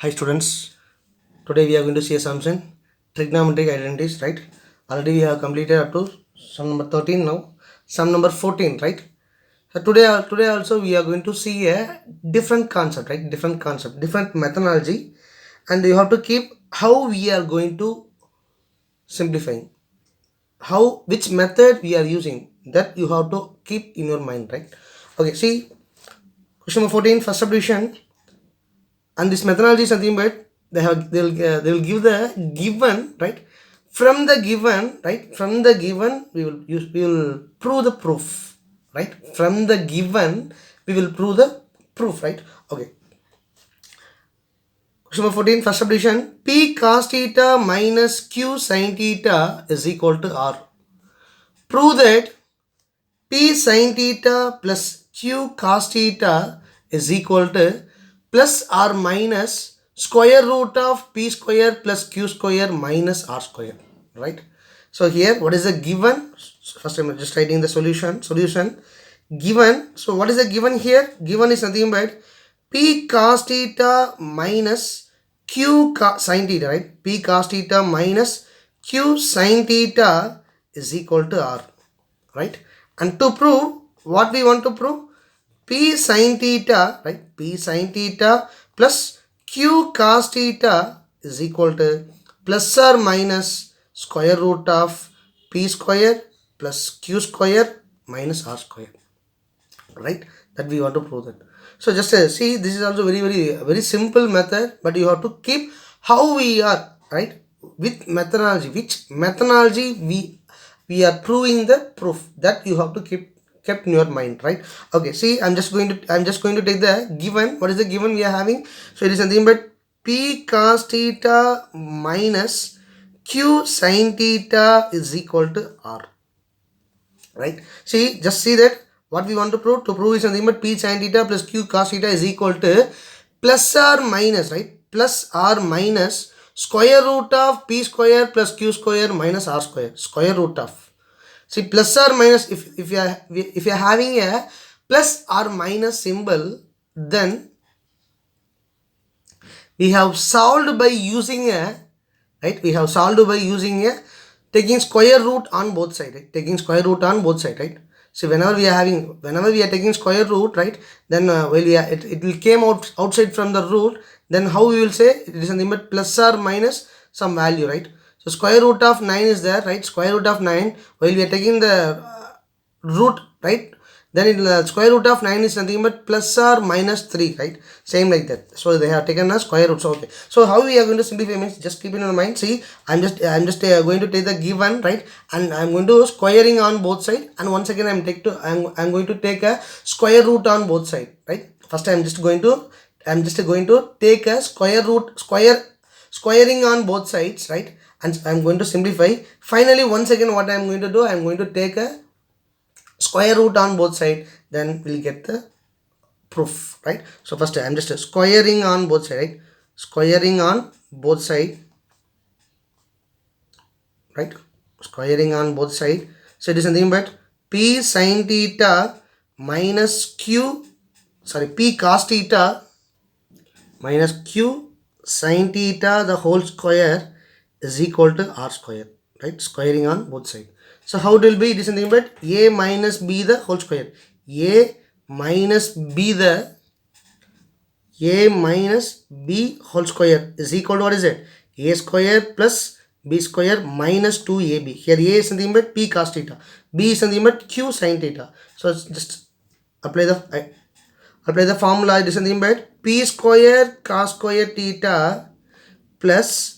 Hi students, today we are going to see assumption, trigonometric identities, right? Already we have completed up to sum number 13 now, sum number 14, right? So today also we are going to see a different concept, right? Different methodology, and you have to keep how we are going to simplifying, which method we are using, that you have to keep in your mind, right? Okay, see question number 14, first subdivision. And this methodology is nothing but they will give the given, right? From the given we will prove the proof, right? From the given we will prove the proof, right? Okay, question number 14, first subdivision. P cos theta minus q sin theta is equal to r. Prove that P sin theta plus q cos theta is equal to plus or minus square root of p square plus q square minus r square, right? So here what is the given? First I'm just writing the solution. Given. So what is the given here? Given is nothing but p cos theta minus q sin theta, right? P cos theta minus q sin theta is equal to r, right? And to prove, what we want to prove? P sin theta, right? P sin theta plus q cos theta is equal to plus or minus square root of p square plus q square minus r square, right? That we want to prove that. So just see, this is also very simple method, but you have to keep how we are, right? With methodology, which methodology we are proving the proof, that you have to kept in your mind, right? Okay, see, I'm just going to take the given. What is the given we are having? So it is nothing but p cos theta minus q sin theta is equal to r, right? See, just see that what we want to prove. To prove is nothing but p sin theta plus q cos theta is equal to plus or minus, right? Plus or minus square root of p square plus q square minus r square. Square root of. See, plus or minus, if you are having a plus or minus symbol, then we have solved by using a, right? We have solved by using a taking square root on both sides, right? Taking square root on both sides, right? So whenever we are taking square root, right? Then while it will came outside from the root, then how we will say it is nothing but plus or minus some value, right? So square root of 9 is there, right? Square root of 9, while we are taking the root, right? Then the square root of 9 is nothing but plus or minus 3, right? Same like that. So they have taken a square root. So okay, so how we are going to simplify means, just keep in your mind. See, I'm just going to take the given, right? And I'm going to squaring on both sides, and once again I'm going to take a square root on both sides, right? First I'm just going to take a squaring on both sides, right? And I'm going to simplify. Finally, once again what I'm going to do, I'm going to take a square root on both sides, then we'll get the proof, right? So first I'm just squaring on both sides, right? Squaring on both sides, right? Squaring on both sides. So it is nothing but p sin theta minus p cos theta minus q sin theta the whole square is equal to r square, right? Squaring on both sides. So how it will be? It is nothing but a minus b the whole square. A minus b whole square is equal to, what is it? A square plus b square minus 2ab. Here a is nothing but p cos theta, b is nothing but q sin theta. So just apply the formula. It is nothing but p square cos square theta plus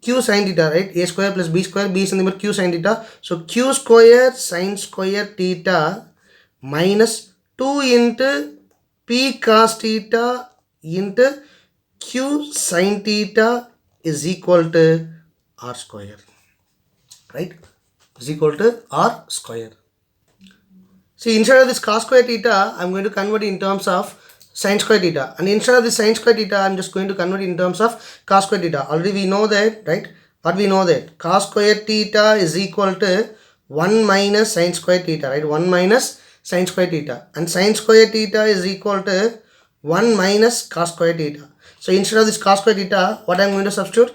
q sin theta, right? A square plus b square, b is nothing but q sin theta. So q square sin square theta minus 2 into p cos theta into q sin theta is equal to r square, right? Is equal to r square. See, instead of this cos square theta, I'm going to convert in terms of sin square theta, and instead of this sin square theta, I'm just going to convert in terms of cos square theta. Already we know that, right? What we know that cos square theta is equal to 1 minus sin square theta, right? 1 minus sin square theta, and sin square theta is equal to 1 minus cos square theta. So instead of this cos square theta, what I am going to substitute?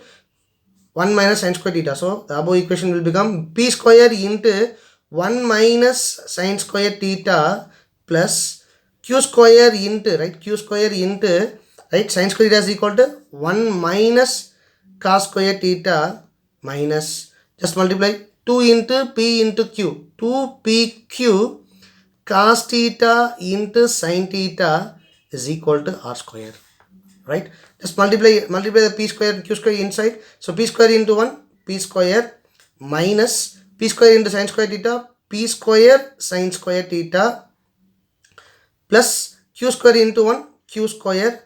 1 minus sin square theta. So the above equation will become p square into 1 minus sin square theta plus q square into, right, q square into, right, sin square theta is equal to 1 minus cos square theta minus, just multiply 2 into p into q, 2pq cos theta into sin theta is equal to r square, right? Just multiply the p square and q square inside. So p square into 1, p square minus p square into sin square theta, p square sin square theta plus q square into 1, q square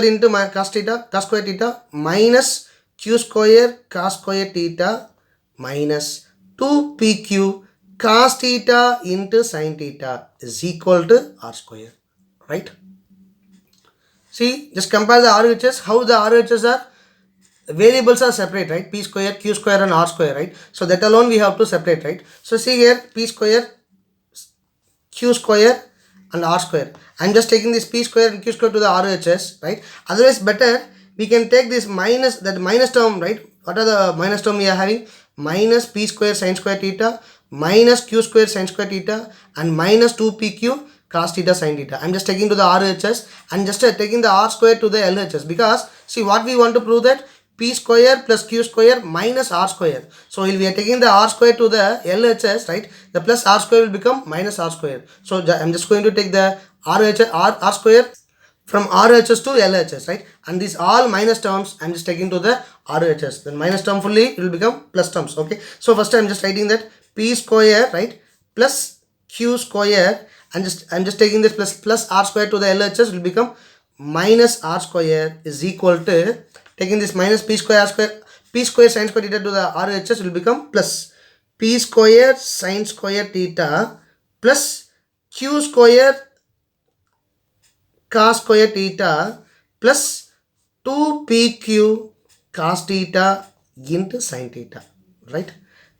into my cos square theta minus q square cos square theta minus 2pq cos theta into sin theta is equal to r square, right? See, just compare the RHS, how the RHS are, variables are separate, right? P square, q square and r square, right? So that alone we have to separate, right? So see here, p square, q square and r square. I'm just taking this p square and q square to the RHS, right? Otherwise better, we can take this minus, that minus term, right? What are the minus term we are having? Minus p square sin square theta minus q square sin square theta and minus 2pq cos theta sin theta. I'm just taking to the RHS and just taking the r square to the LHS, because see what we want to prove, that p square plus q square minus r square. So we are taking the r square to the LHS, right? The plus r square will become minus r square. So I'm just going to take the r square from RHS to LHS, right? And these all minus terms I'm just taking to the RHS. Then minus term fully it will become plus terms. Okay. So first I'm just writing that p square, right, plus q square, and I'm just taking this plus r square to the LHS will become minus r square is equal to, taking this minus p square sin square theta to the RHS will become plus p square sin square theta plus q square cos square theta plus 2pq cos theta into sin theta, right?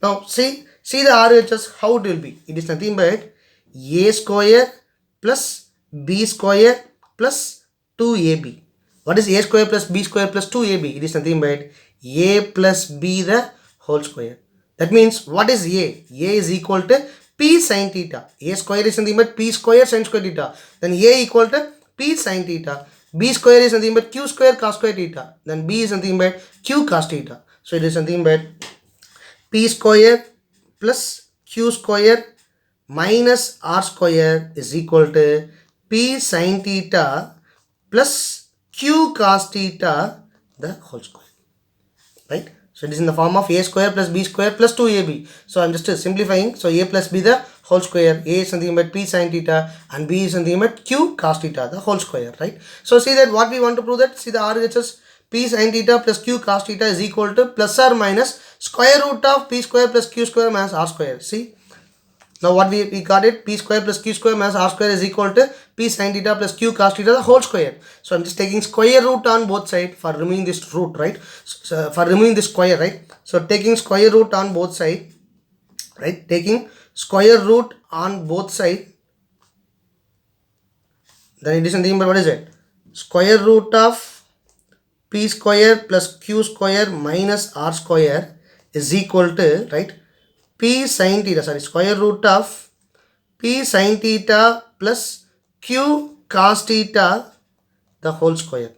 Now see the RHS, how it will be. It is nothing but a square plus b square plus 2ab. What is a square plus b square plus 2ab? It is nothing but a plus b the whole square. That means what is a? A is equal to p sin theta. A square is nothing but p square sin square theta. Then a equal to p sin theta. B square is nothing but q square cos square theta. Then b is nothing but q cos theta. So it is nothing but p square plus q square minus r square is equal to p sin theta plus q cos theta the whole square, right? So it is in the form of a square plus b square plus 2ab. So I'm just simplifying. So a plus b the whole square, a is something but p sin theta and b is something but q cos theta the whole square, right? So see that what we want to prove, that see the RHS p sin theta plus q cos theta is equal to plus or minus square root of p square plus q square minus r square. See, now what we got it, p square plus q square minus r square is equal to p sin theta plus q cos theta the whole square. So I'm just taking square root on both sides for removing this root, right? So for removing this square, right? So taking square root on both sides, right? Taking square root on both sides, then it is nothing but what is it? Square root of p square plus q square minus r square is equal to, right, p sin theta, sorry, square root of p sin theta plus q cos theta the whole square,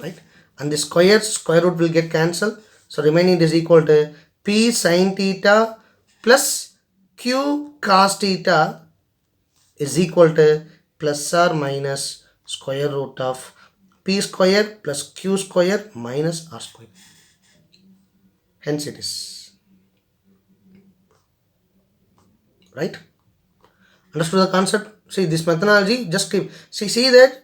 right? And the square root will get cancelled. So remaining is equal to p sin theta plus q cos theta is equal to plus or minus square root of p square plus q square minus r square. Hence it is, right? Understood the concept? See this methodology, just keep see that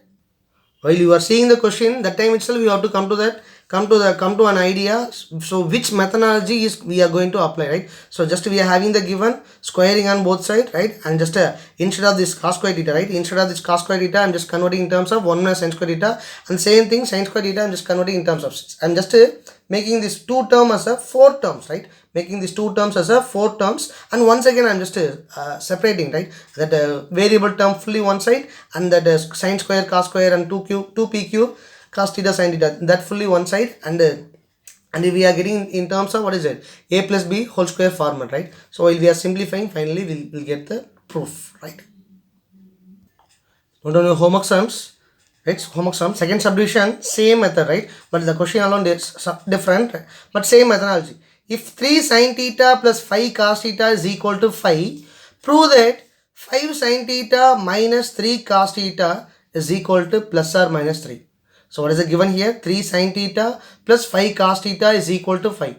while you are seeing the question, that time itself you have to come to that come to an idea. So which methodology is we are going to apply, right? So just we are having the given squaring on both sides, right? And just instead of this cos square theta, right? Instead of this cos square theta, I'm just converting in terms of 1 minus sin square theta, and same thing sin square theta, I'm just converting in terms of 6. I'm just making this 2 term as a 4 terms, right? Making these 2 terms as a 4 terms, and once again I'm just separating, right? That variable term fully one side, and that sin square cos square and 2pq cos theta sin theta, that fully one side, and we are getting in terms of what is it, a plus b whole square format, right? So while we are simplifying, finally we'll get the proof, right? Not only homework sums, right? Homework sum, second subdivision, same method, right? But the question alone is different, right? But same methodology. If 3 sin theta plus 5 cos theta is equal to 5, prove that 5 sin theta minus 3 cos theta is equal to plus or minus 3. So what is it given here? 3 sin theta plus 5 cos theta is equal to 5.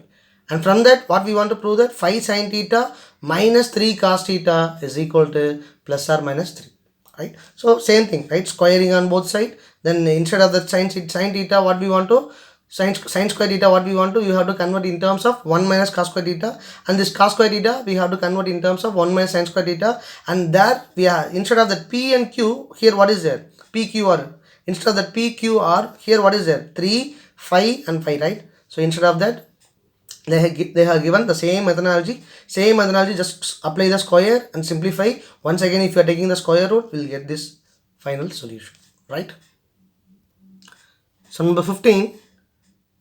And from that, what we want to prove that 5 sin theta minus 3 cos theta is equal to plus or minus 3. Right? So same thing, right? Squaring on both sides. Then instead of the sin theta, what we want to sin square theta, what we want to, you have to convert in terms of 1 minus cos square theta, and this cos square theta we have to convert in terms of 1 minus sin square theta, and there we are, instead of that p and q, here what is there? PQR. Instead of that PQR, here what is there? 3, 5 and 5, right? So instead of that, they have given the same methodology, just apply the square and simplify. Once again, if you are taking the square root, we'll get this final solution, right? So number 15,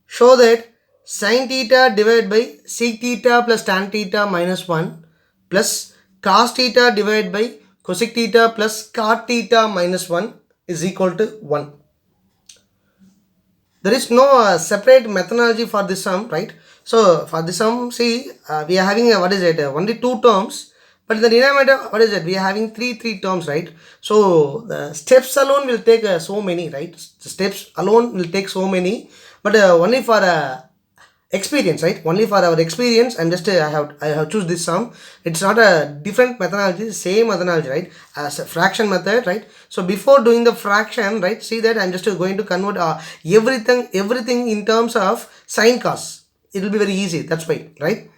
show that sin theta divided by sec theta plus tan theta minus 1 plus cos theta divided by cosec theta plus cot theta minus 1 is equal to 1. There is no separate methodology for this sum, right? So for this sum, see, we are having what is it? Only 2 terms, but in the denominator, what is it? We are having three terms, right? So the steps alone will take so many, right? The steps alone will take so many, but only for experience, right? Only for our experience, I'm just I have choose this sum. It's not a different methodology, same methodology, right? As a fraction method, right? So before doing the fraction, right, see that I'm just going to convert everything in terms of sin cos. It will be very easy, that's why, right?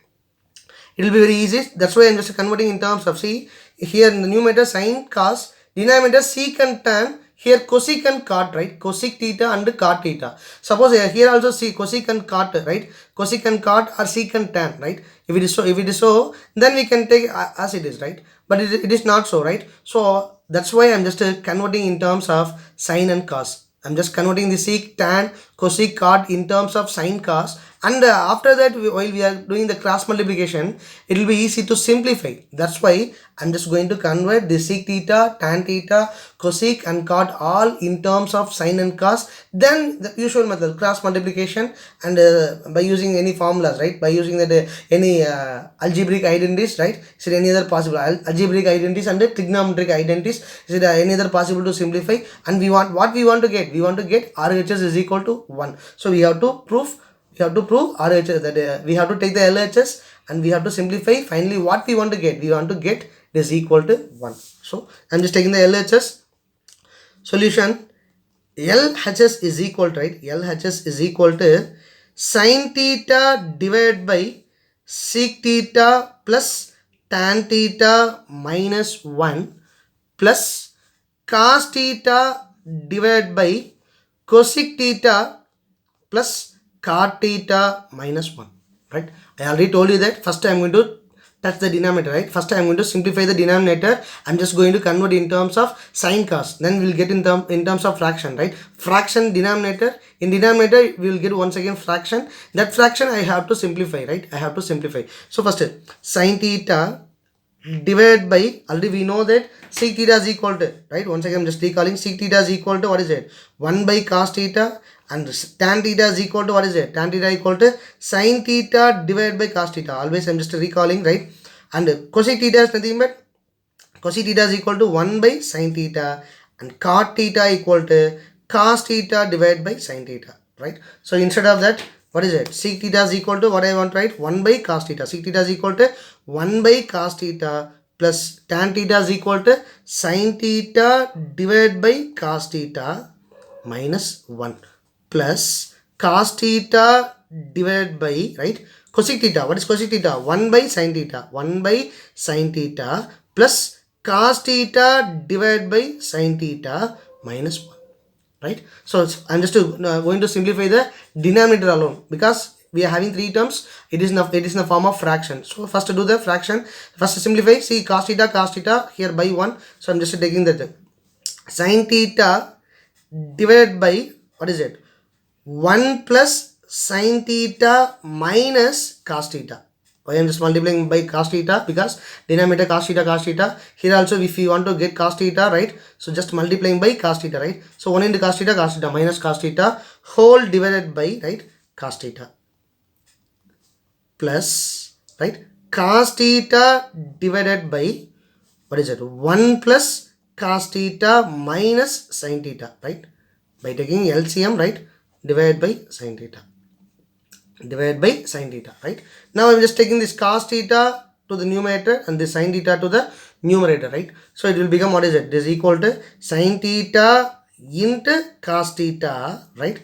It will be very easy, that's why I'm just converting in terms of, see here in the numerator sin cos, denominator sec and tan, here cosec and cot, right? Cosec theta and cot theta. Suppose here also see cosec and cot, right? Cosec and cot are sec and tan, right? If it is so, then we can take as it is, right? But it is not so, right? So that's why I'm just converting in terms of sin and cos. I'm just converting the sec, tan, cosec, cot in terms of sin cos, and after that, while we are doing the cross multiplication, it will be easy to simplify. That's why I'm just going to convert the sec theta, tan theta, cosec and cot all in terms of sin and cos. Then the usual method, cross multiplication, and by using any formulas, right? By using that any algebraic identities, right? Is there any other possible algebraic identities and trigonometric identities? Is there any other possible to simplify? And we want what we want to get? We want to get RHS is equal to 1. So we have to prove RHS, that we have to take the LHS and we have to simplify. Finally, what we want to get? We want to get is equal to 1. So I'm just taking the LHS solution. LHS is equal to, right? LHS is equal to sin theta divided by sec theta plus tan theta minus 1 plus cos theta divided by cosec theta plus cot theta minus 1, right? I already told you that first I'm going to touch the denominator, right? First I'm going to simplify the denominator. I'm just going to convert in terms of sin cos. Then we'll get in terms of fraction, right? Fraction denominator. In denominator, we will get once again fraction. That fraction I have to simplify, right? I have to simplify. So first, sin theta divided by, already we know that sec theta is equal to, right? Once again I'm just recalling, sec theta is equal to what is it? 1 by cos theta, and tan theta is equal to what is it? Tan theta equal to sin theta divided by cos theta. Always I'm just recalling, right? And cosec theta is nothing but cosec theta is equal to 1 by sin theta, and cot theta equal to cos theta divided by sin theta, right? So instead of that, what is it? Sec theta is equal to, what I want to write? 1 by cos theta. Sec theta is equal to 1 by cos theta plus tan theta is equal to sin theta divided by cos theta minus 1 plus cos theta divided by, right, cosec theta. What is cosec theta? 1 by sin theta. 1 by sin theta plus cos theta divided by sin theta minus 1. Right? So I'm just going to simplify the denominator alone because we are having three terms. It is in the form of fraction. So first to do the fraction, first simplify. See cos theta here by 1. So I'm just taking that sin theta divided by, what is it, 1 plus sin theta minus cos theta. Why I'm just multiplying by cos theta? Because denominator cos theta. Here also if you want to get cos theta, right? So just multiplying by cos theta, right? So 1 into cos theta minus cos theta whole divided by, right, cos theta plus, right, cos theta divided by, what is it, 1 plus cos theta minus sin theta, right? By taking LCM, right, divided by sin theta. Divided by sin theta, right? Now I'm just taking this cos theta to the numerator and this sin theta to the numerator, right? So it will become, what is it? This is equal to sin theta into cos theta, right?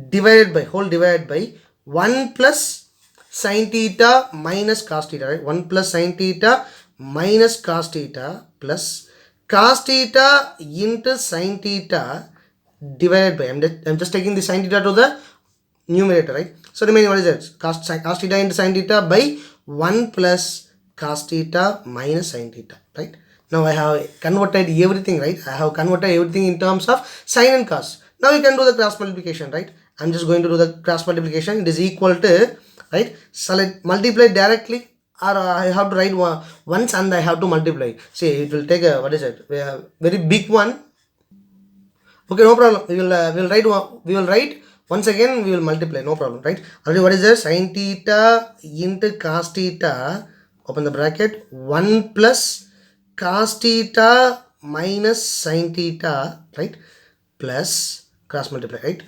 Divided by, whole divided by 1 plus sin theta minus cos theta, right? 1 plus sin theta minus cos theta plus cos theta into sin theta divided by, I'm just taking the sin theta to the numerator, right? So remaining, what is it? Cos theta into sin theta by 1 plus cos theta minus sin theta, right? Now I have converted everything, right? I have converted everything in terms of sin and cos. Now you can do the cross multiplication, right? I'm just going to do the cross multiplication. It is equal to, right? Shall I multiply directly or I have to write once and I have to multiply? See, it will take a, what is it? A very big one. Okay, no problem. We will write once again. We will multiply. No problem, right? Already, what is there? Sin theta into cos theta. Open the bracket. 1 plus cos theta minus sin theta, right? Plus cross multiply, right?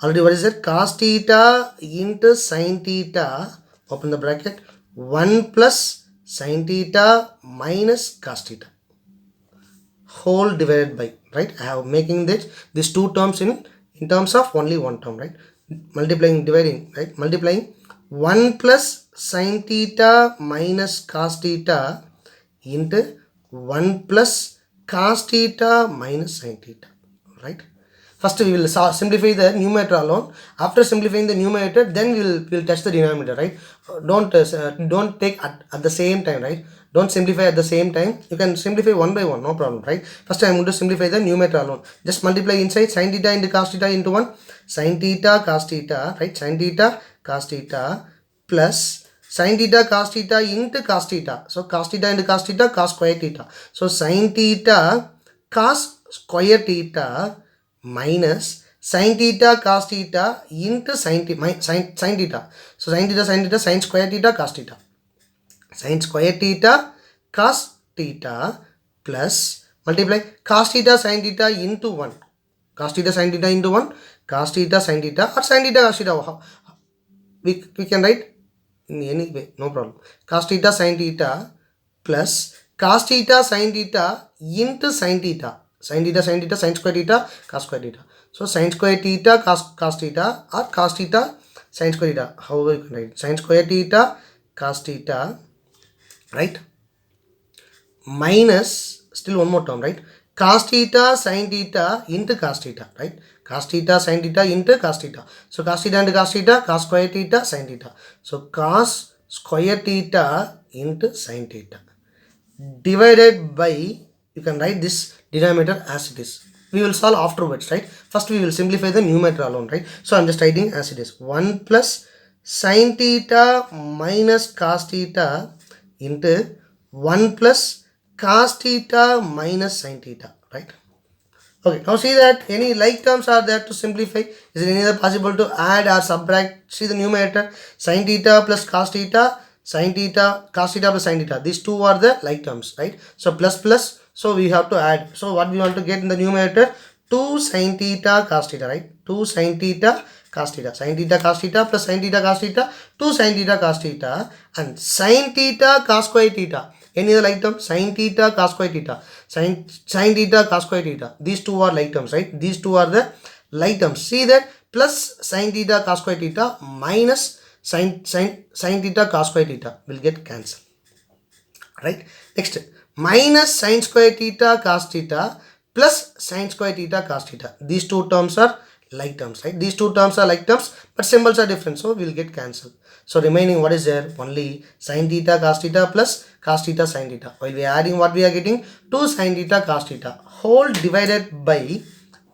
Already, what is that? Cos theta into sin theta. Open the bracket. 1 plus sin theta minus cos theta whole divided by, right? I have making these two terms in terms of only one term, right? Multiplying, dividing, right? Multiplying 1 plus sin theta minus cos theta into 1 plus cos theta minus sin theta, right? First we will simplify the numerator alone. After simplifying the numerator, then we will test the denominator, right? Don't take at the same time, right? Don't simplify at the same time. You can simplify one by one, no problem, right? First I am going to simplify the numerator alone. Just multiply inside sin theta into cos theta into 1. Sin theta cos theta, right? Sin theta cos theta plus sin theta cos theta into cos theta. So cos theta into cos theta, cos square theta. So sin theta cos square theta minus sin theta cos theta into sin theta. So sin theta sin square theta cos theta. Sin square theta cos theta plus multiply cos theta sin theta into 1. Cos theta sin theta into 1. Cos theta sin theta or sin theta cos theta. We can write in any way, no problem. Cos theta sin theta plus cos theta sin theta into sin theta. Sin theta sin square theta cos square theta. So sin square theta cos theta or cos theta sin square theta. However you can write sin square theta cos theta, right, minus still one more term, right, cos theta sin theta into cos theta, right? Cos theta sin theta into cos theta. So cos theta into cos theta, cos square theta sin theta. So cos square theta into sin theta divided by, you can write this denominator as it is. We will solve afterwards, right? First we will simplify the numerator alone, right? So I'm just writing as it is. 1 plus sin theta minus cos theta into 1 plus cos theta minus sin theta, right? Okay, now see that any like terms are there to simplify. Is it any other possible to add or subtract? See the numerator, sin theta plus cos theta, sin theta, cos theta plus sin theta. These two are the like terms, right? So plus plus, so we have to add. So what we want to get in the numerator? 2 sin theta cos theta, right? 2 sin theta cos theta. Sin theta cos theta plus sin theta cos theta, 2 sin theta cos theta and sin theta cos square theta. Any other like term? Sin theta cos square theta. Sin theta cos square theta. These two are like terms, right? These two are the like terms. See that plus sin theta cos square theta minus sin theta cos square theta will get cancelled. Right? Next, minus sin square theta cos theta plus sin square theta cos theta. These two terms are like terms, right? These two terms are like terms, but symbols are different, so we will get cancelled. So remaining what is there? Only sin theta cos theta plus cos theta sin theta. While we are adding, what we are getting? 2 sin theta cos theta whole divided by,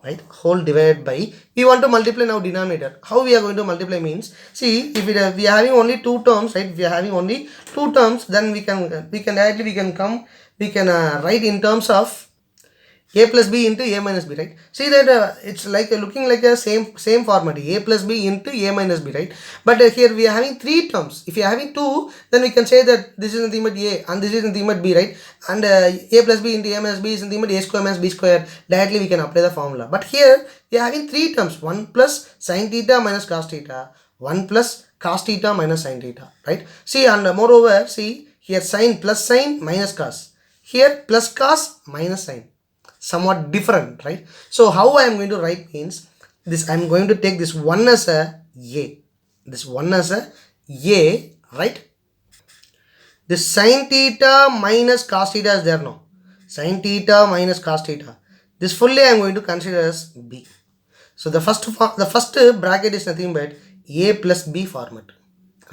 right, whole divided by, we want to multiply now denominator. How we are going to multiply means, see, if we are having only two terms, right, if we are having only two terms, then we can directly write in terms of a plus b into a minus b, right? See that it's like looking like a same format, a plus b into a minus b, right? But here we are having three terms. If you are having two, then we can say that this is nothing but a and this is nothing but b, right? And a plus b into a minus b is nothing but a square minus b square. Directly we can apply the formula. But here we are having three terms, 1 plus sin theta minus cos theta, 1 plus cos theta minus sin theta, right? See, and moreover, see here sin plus sin minus cos, here plus cos minus sin, somewhat different, right? So how I am going to write means, this I am going to take this 1 as a, this 1 as a, right? This sin theta minus cos theta is there now, sin theta minus cos theta, this fully I am going to consider as b. So the first bracket is nothing but a plus b format,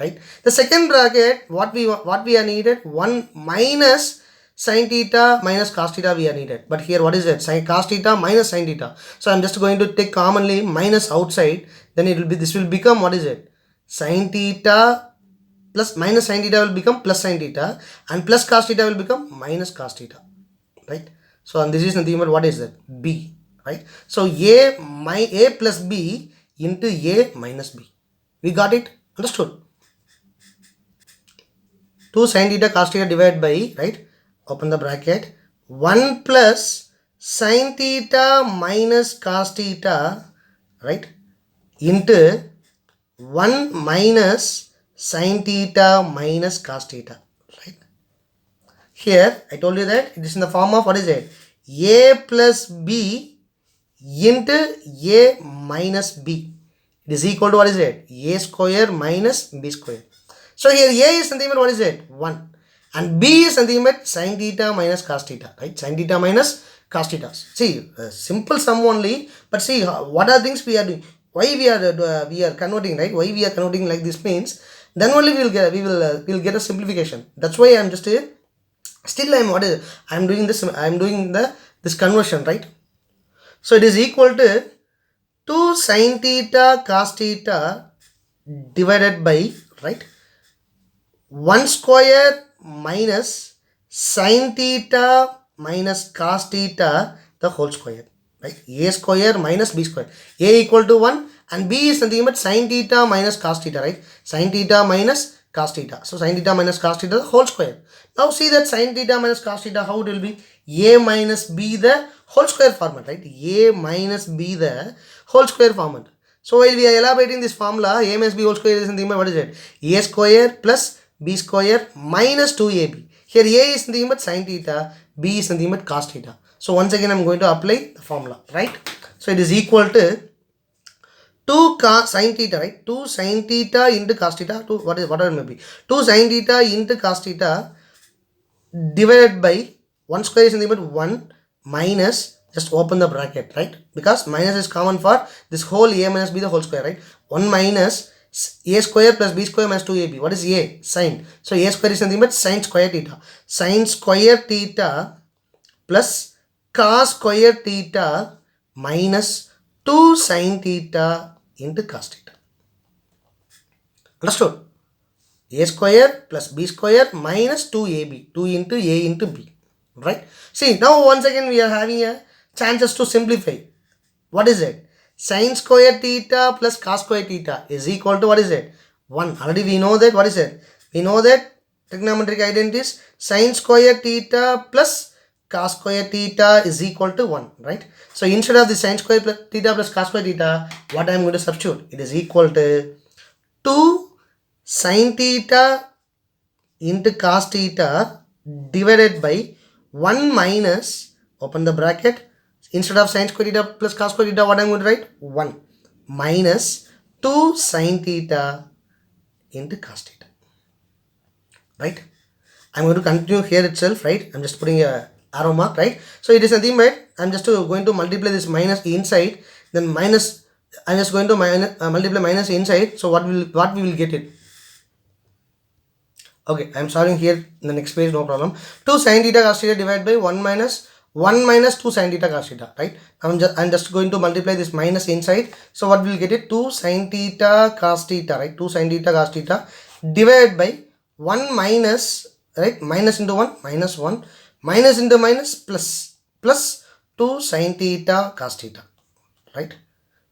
right? The second bracket, what we are needed, 1 minus sin theta minus cos theta we are needed. But here what is it? Sin cos theta minus sin theta. So I'm just going to take commonly minus outside. Then it will be, this will become, what is it? Sin theta plus minus sin theta will become plus sin theta, and plus cos theta will become minus cos theta, right? So and this is nothing but what is that? B, right? So a plus b into a minus b. We got it? Understood? 2 sin theta cos theta divided by, right? Open the bracket, 1 plus sin theta minus cos theta, right, into 1 minus sin theta minus cos theta, right? Here I told you that it is in the form of, what is it? A plus b into a minus b. It is equal to, what is it? A square minus b square. So here a is nothing but, what is it? 1. And b is nothing but sin theta minus cos theta, right? Sin theta minus cos theta. See, simple sum only, but see what are things we are doing. Why we are converting, right? Why we are converting like this means, then only we will get a simplification. That's why I am just here. Still I am doing this conversion, right? So it is equal to 2 sin theta cos theta divided by, right, 1 square minus sin theta minus cos theta the whole square, right? A square minus b square. A equal to 1 and b is nothing but sin theta minus cos theta, right? Sin theta minus cos theta. So sin theta minus cos theta the whole square. Now see that sin theta minus cos theta, how it will be? A minus b the whole square format, right? A minus b the whole square format. So while we are elaborating this formula, a minus b whole square is nothing but, what is it? A square plus b square minus 2ab. Here a is nothing but sin theta, b is nothing but cos theta. So once again I am going to apply the formula, right? So it is equal to 2 cos sin theta, right? 2 sin theta into cos theta, whatever it may be. 2 sin theta into cos theta divided by 1 square is nothing but 1 minus, just open the bracket, right? Because minus is common for this whole a minus b the whole square, right? 1 minus a square plus b square minus 2ab. What is a? Sin. So a square is nothing but sin square theta. Sin square theta plus cos square theta minus 2 sin theta into cos theta. Understood? A square plus b square minus 2ab. 2 into a into b. Right? See, now once again we are having a chances to simplify. What is it? Sin square theta plus cos square theta is equal to, what is it? 1. Already we know that. What is it? We know that trigonometric identity is sin square theta plus cos square theta is equal to 1, right? So instead of the sin square theta plus cos square theta, what I am going to substitute? It is equal to 2 sin theta into cos theta divided by 1 minus, open the bracket, Instead of sin square theta plus cos square theta, what I'm going to write? 1 minus 2 sin theta into cos theta. Right? I'm going to continue here itself, right? I'm just putting a arrow mark, right? So it is nothing but I'm just going to multiply this minus inside, then minus, I'm just going to multiply minus inside. So what we will get it? Okay, I'm solving here in the next page, no problem. 2 sin theta cos theta divided by 1 minus 2 sin theta cos theta, right? I'm just going to multiply this minus inside. So what will get it? 2 sin theta cos theta, right? 2 sin theta cos theta divided by 1 minus, right? Minus into 1, minus 1, minus into minus, plus 2 sin theta cos theta, right?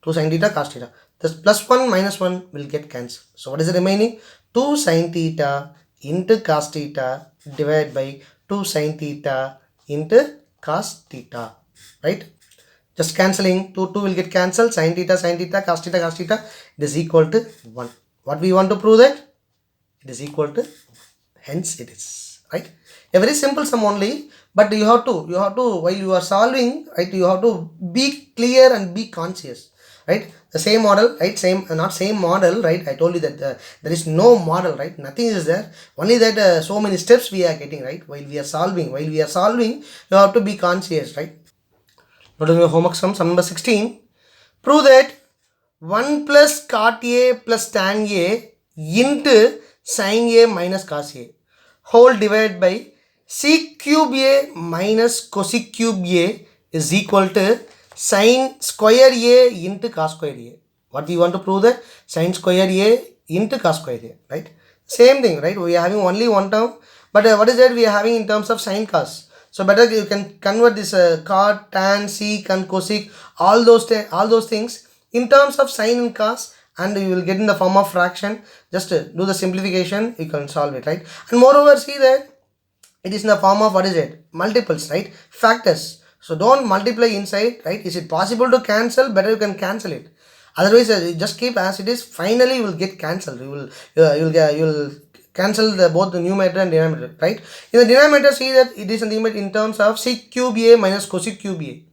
2 sin theta cos theta. This plus 1 minus 1 will get cancelled. So what is the remaining? 2 sin theta into cos theta divided by 2 sin theta into cos theta, right? Just cancelling, 2 will get cancelled, sin theta, cos theta, it is equal to 1. What we want to prove that? It is equal to, hence it is, right? A very simple sum only, but you have to, while you are solving, right, you have to be clear and be conscious, right? The same model, right? Not same model, right? I told you that there is no model, right? Nothing is there. Only that so many steps we are getting, right? While we are solving, you have to be conscious, right? What is your homework sum? Sum number 16. Prove that 1 plus cot A plus tan A into sin A minus cos A whole divided by sec cube A minus cosec cube A is equal to sin square A into cos square A. What we want to prove that? Sin square A into cos square A, right? Same thing, right? We are having only one term, but what is that we are having in terms of sin cos? So better you can convert this cot, tan, sec and cosec, all those things in terms of sin and cos, and you will get in the form of fraction. Just do the simplification, you can solve it, right? And moreover, see that it is in the form of, what is it? Multiples, right? Factors. So don't multiply inside, right? Is it possible to cancel? Better you can cancel it. Otherwise, just keep as it is. Finally, you will get cancelled. You will cancel both the numerator and denominator, right? In the denominator, see that it is nothing but in terms of sec cube A minus cosec cube A.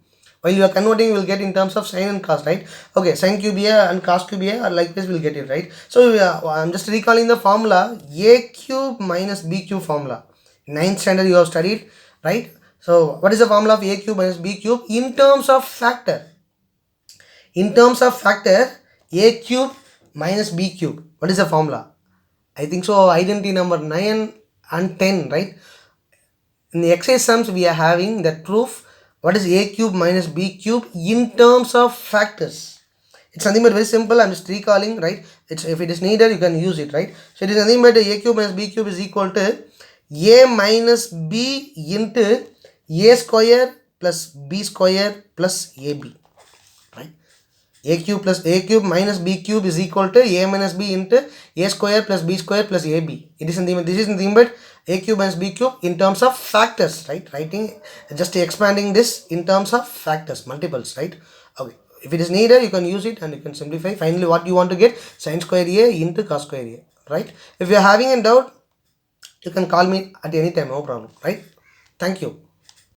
While you are converting, you will get in terms of sin and cos, right? Okay, sin cube A and cos cube A are like this, will get it, right? So I'm just recalling the formula, A cube minus B cube formula. 9th standard you have studied, right? So what is the formula of A cube minus B cube in terms of factor? In terms of factor, A cube minus B cube. What is the formula? I think so, identity number 9 and 10, right? In the exercise sums, we are having that proof. What is A cube minus B cube in terms of factors? It's nothing but very simple. I'm just recalling, right? If it is needed, you can use it, right? So it is nothing but A cube minus B cube is equal to A minus B into A square plus B square plus AB, right? A cube minus B cube is equal to A minus B into A square plus B square plus AB. This is nothing but A cube minus B cube in terms of factors, right? Writing, just expanding this in terms of factors, multiples, right? Okay. If it is needed, you can use it and you can simplify. Finally, what you want to get? Sin square A into cos square A, right? If you are having a doubt, you can call me at any time, no problem, right? Thank you.